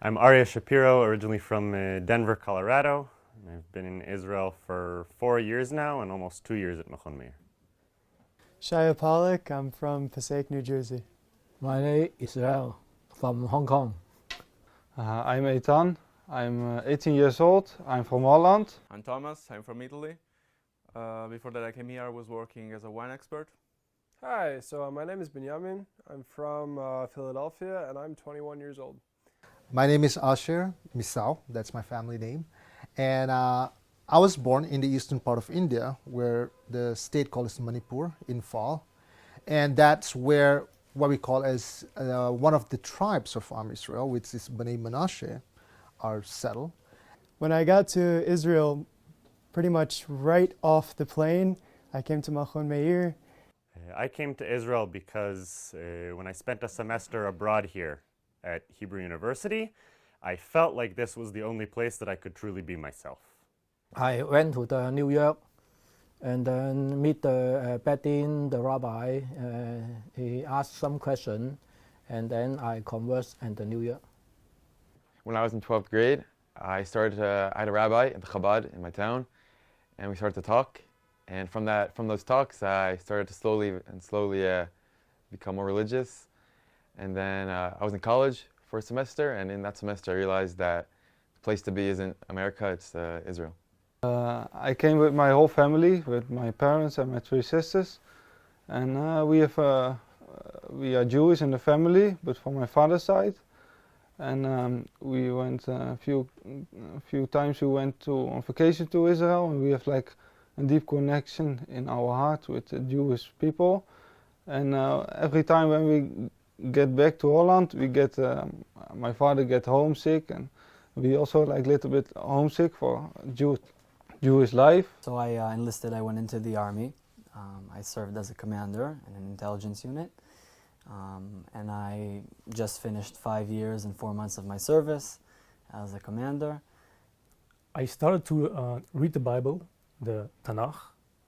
I'm Arya Shapiro, originally from Denver, Colorado. I've been in Israel for 4 years now and almost 2 years at Machon Meir. Shia Pollack, I'm from Passaic, New Jersey. My name is Israel from Hong Kong. I'm Eitan. I'm 18 years old. I'm from Holland. I'm Thomas. I'm from Italy. Before that I came here, I was working as a wine expert. Hi, so my name is Benjamin. I'm from Philadelphia and I'm 21 years old. My name is Asher Misao, that's my family name. And I was born in the eastern part of India, where the state called is Manipur, in Fall. And that's where what we call as one of the tribes of Israel, which is Bnei Menashe, are settled. When I got to Israel, pretty much right off the plane, I came to Machon Meir. I came to Israel because when I spent a semester abroad here at Hebrew University, I felt like this was the only place that I could truly be myself. I went to New York and then meet the Bedin, the rabbi. He asked some question, and then I conversed in New York. When I was in 12th grade, I had a rabbi at the Chabad in my town, and we started to talk. And from those talks, I started to slowly become more religious. And then I was in college for a semester, and in that semester I realized that the place to be isn't America, it's Israel. I came with my whole family, with my parents and my 3 sisters. And we are Jewish in the family, but from my father's side. And we went a few times we went on vacation to Israel, and we have like a deep connection in our heart with the Jewish people. And every time when we get back to Holland, we get my father get homesick, and we also like a little bit homesick for Jewish life. So I enlisted. I went into the army. I served as a commander in an intelligence unit, and I just finished 5 years and 4 months of my service as a commander. I started to read the Bible, the Tanakh,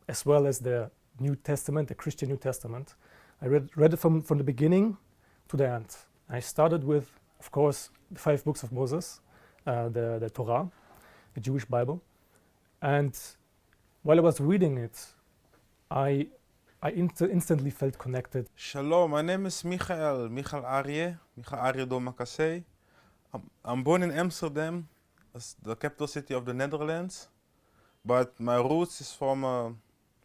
as well as the New Testament, the Christian New Testament. I read it from the beginning to the end. I started with, of course, the 5 books of Moses, the Torah, the Jewish Bible. And while I was reading it, I instantly felt connected. Shalom, my name is Michael Arye do Makasei. I'm born in Amsterdam, the capital city of the Netherlands. But my roots is from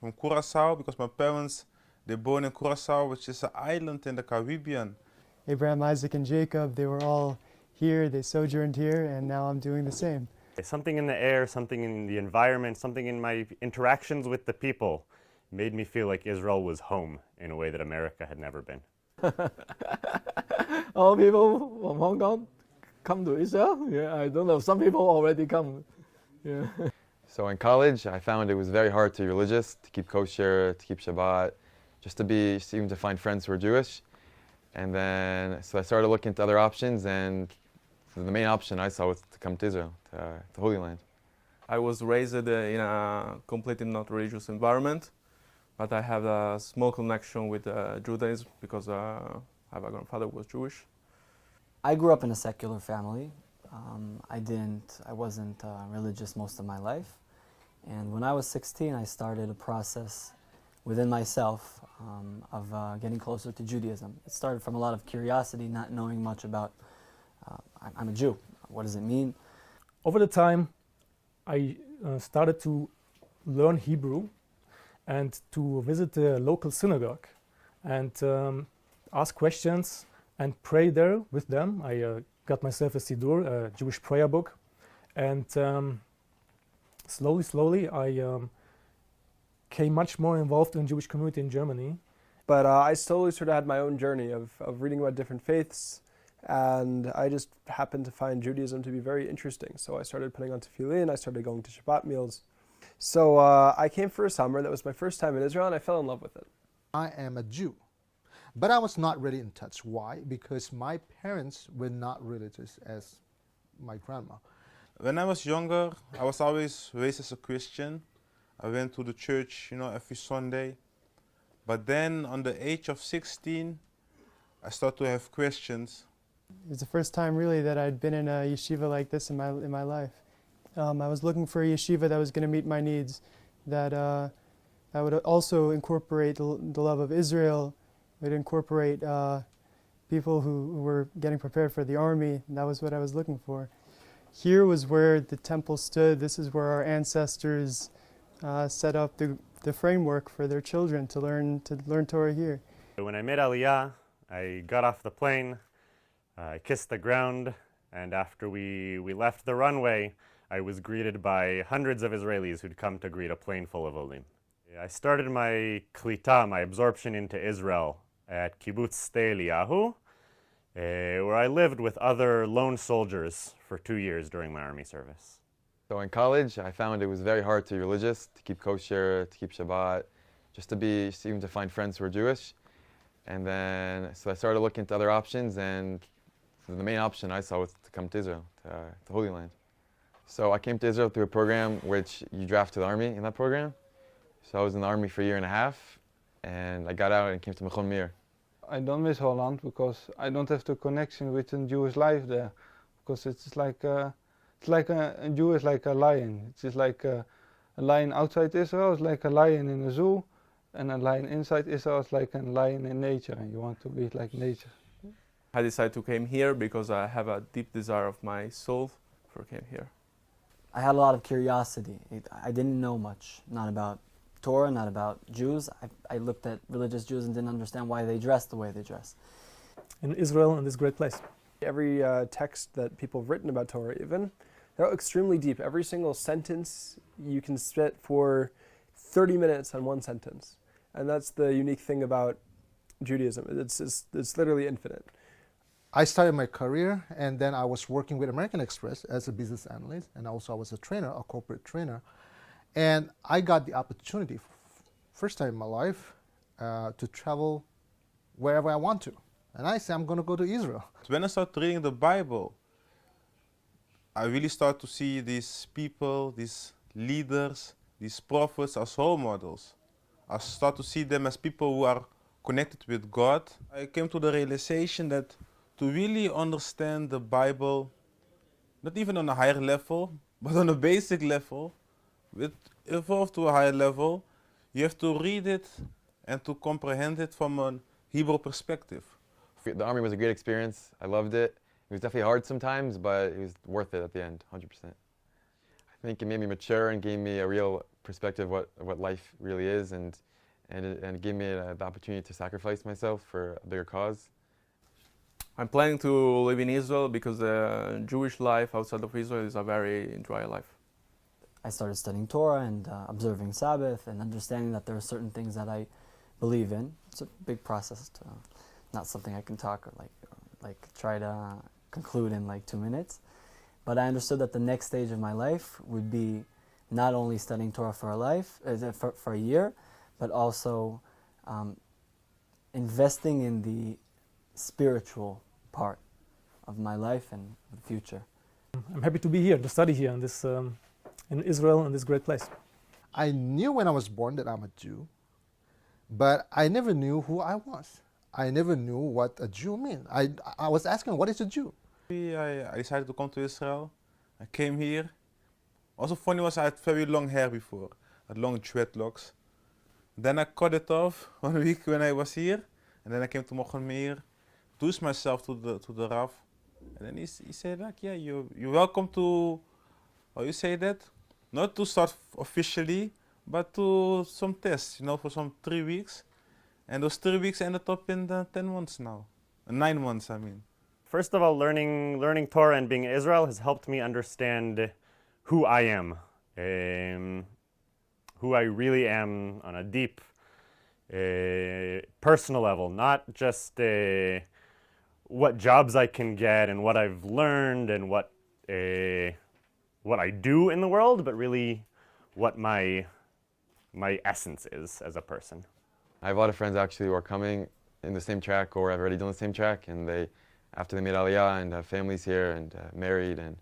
Curaçao, because my parents, they born in Curaçao, which is an island in the Caribbean. Abraham, Isaac, and Jacob, they were all here, they sojourned here, and now I'm doing the same. Something in the air, something in the environment, something in my interactions with the people made me feel like Israel was home in a way that America had never been. All people from Hong Kong come to Israel? Yeah, I don't know. Some people already come. Yeah. So in college, I found it was very hard to be religious, to keep kosher, to keep Shabbat, just even to find friends who are Jewish. And then, so I started looking into other options, and the main option I saw was to come to Israel, to the Holy Land. I was raised in a completely not religious environment, but I have a small connection with Judaism because my grandfather was Jewish. I grew up in a secular family. I wasn't religious most of my life. And when I was 16, I started a process within myself of getting closer to Judaism. It started from a lot of curiosity, not knowing much about, I'm a Jew, what does it mean? Over the time, I started to learn Hebrew and to visit the local synagogue and ask questions and pray there with them. I got myself a Siddur, a Jewish prayer book, and slowly I became much more involved in the Jewish community in Germany. But I slowly sort of had my own journey of reading about different faiths, and I just happened to find Judaism to be very interesting. So I started putting on tefillin, I started going to Shabbat meals. So I came for a summer. That was my first time in Israel, and I fell in love with it. I am a Jew, but I was not really in touch. Why? Because my parents were not religious as my grandma. When I was younger, I was always raised as a Christian. I went to the church, every Sunday. But then, on the age of 16, I started to have questions. It was the first time really that I'd been in a yeshiva like this in my life. I was looking for a yeshiva that was going to meet my needs, that would also incorporate the love of Israel, would incorporate people who were getting prepared for the army, and that was what I was looking for. Here was where the temple stood. This is where our ancestors set up the framework for their children to learn Torah here. When I made Aliyah, I got off the plane, I kissed the ground, and after we left the runway, I was greeted by hundreds of Israelis who'd come to greet a plane full of Olim. I started my klita, my absorption into Israel, at Kibbutz Sde Eliyahu, where I lived with other lone soldiers for 2 years during my army service. So in college, I found it was very hard to be religious, to keep kosher, to keep Shabbat, just even to find friends who were Jewish. And then, so I started looking into other options, and the main option I saw was to come to Israel, to the Holy Land. So I came to Israel through a program which you draft to the army in that program. So I was in the army for a year and a half, and I got out and came to Machon Meir. I don't miss Holland because I don't have the connection with the Jewish life there. Because it's like a Jew is like a lion. It's just like a lion outside Israel is like a lion in a zoo, and a lion inside Israel is like a lion in nature, and you want to be like nature. I decided to come here because I have a deep desire of my soul for came here. I had a lot of curiosity. I didn't know much, not about Torah, not about Jews. I looked at religious Jews and didn't understand why they dress the way they dress. In Israel, in this great place. Every text that people have written about Torah even, they're extremely deep. Every single sentence you can spit for 30 minutes on one sentence. And that's the unique thing about Judaism. It's literally infinite. I started my career, and then I was working with American Express as a business analyst, and also I was a trainer, a corporate trainer. And I got the opportunity, first time in my life, to travel wherever I want to. And I said, I'm going to go to Israel. When I started reading the Bible, I really start to see these people, these leaders, these prophets as role models. I start to see them as people who are connected with God. I came to the realization that to really understand the Bible, not even on a higher level, but on a basic level, with evolve to a higher level, you have to read it and to comprehend it from a Hebrew perspective. The army was a great experience. I loved it. It was definitely hard sometimes, but it was worth it at the end, 100%. I think it made me mature and gave me a real perspective of what life really is, and it gave me the opportunity to sacrifice myself for a bigger cause. I'm planning to live in Israel because the Jewish life outside of Israel is a very dry life. I started studying Torah and observing Sabbath and understanding that there are certain things that I believe in. It's a big process, not something I can talk or try to conclude in like 2 minutes. But I understood that the next stage of my life would be not only studying Torah for a year, but also investing in the spiritual part of my life and the future. I'm happy to be here, to study here in Israel, in this great place. I knew when I was born that I'm a Jew, but I never knew who I was. I never knew what a Jew meant. I was asking, what is a Jew? I decided to come to Israel. I came here. Also funny was I had very long hair before. I had long dreadlocks. Then I cut it off 1 week when I was here. And then I came to Machon Meir, introduced myself to the Rav. And then he said, like, yeah, you're welcome to, how you say that? Not to start officially, but to some tests, for some 3 weeks. And those 3 weeks ended up in 10 months now. 9 months, I mean. First of all, learning Torah and being in Israel has helped me understand who I am, who I really am on a deep, personal level, not just what jobs I can get and what I've learned and what I do in the world, but really what my essence is as a person. I have a lot of friends actually who are coming in the same track or have already done the same track, and after they made Aliyah and have families here and married and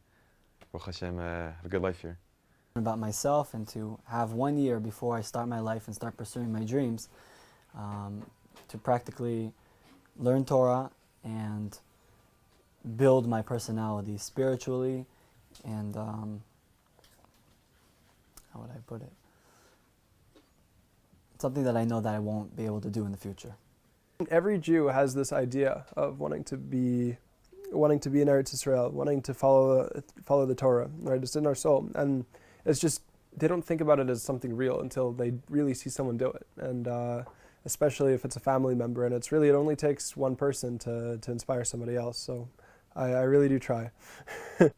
Baruch Hashem have a good life here. About myself, and to have 1 year before I start my life and start pursuing my dreams, to practically learn Torah and build my personality spiritually, and how would I put it? Something that I know that I won't be able to do in the future. Every Jew has this idea of wanting to be in Eretz Israel, wanting to follow the Torah, right? It's in our soul, and it's just they don't think about it as something real until they really see someone do it, and especially if it's a family member, and it only takes one person to inspire somebody else. So I really do try.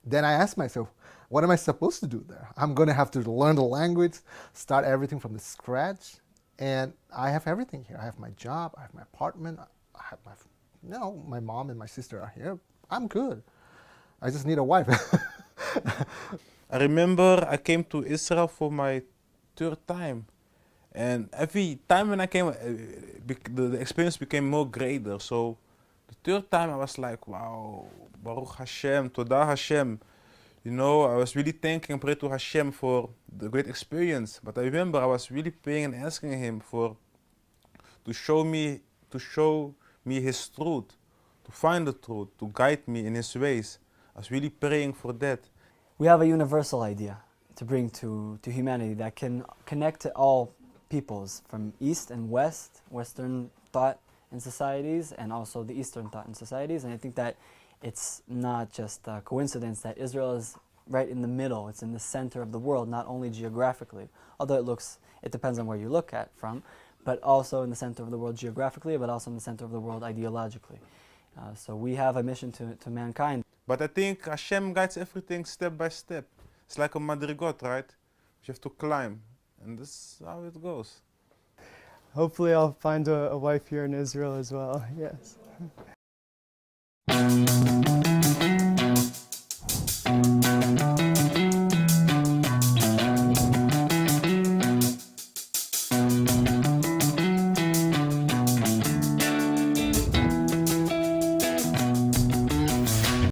Then I asked myself, what am I supposed to do there? I'm going to have to learn the language, start everything from the scratch, and I have everything here. I have my job, I have my apartment, I have my mom and my sister are here. I'm good. I just need a wife. I remember I came to Israel for my third time. And every time when I came, the experience became more greater. So the third time I was like, wow, Baruch Hashem, Todah Hashem. You know, I was really thanking and praying to Hashem for the great experience. But I remember I was really praying and asking Him to show me His truth, to find the truth, to guide me in His ways. I was really praying for that. We have a universal idea to bring to humanity that can connect to all peoples from East and West, Western thought and societies, and also the Eastern thought and societies. And I think that it's not just a coincidence that Israel is right in the middle. It's in the center of the world, not only geographically, although it depends on where you look at from, but also in the center of the world geographically, but also in the center of the world ideologically. So we have a mission to mankind. But I think Hashem guides everything step by step. It's like a madrigot, right? You have to climb, and this is how it goes. Hopefully I'll find a wife here in Israel as well, yes.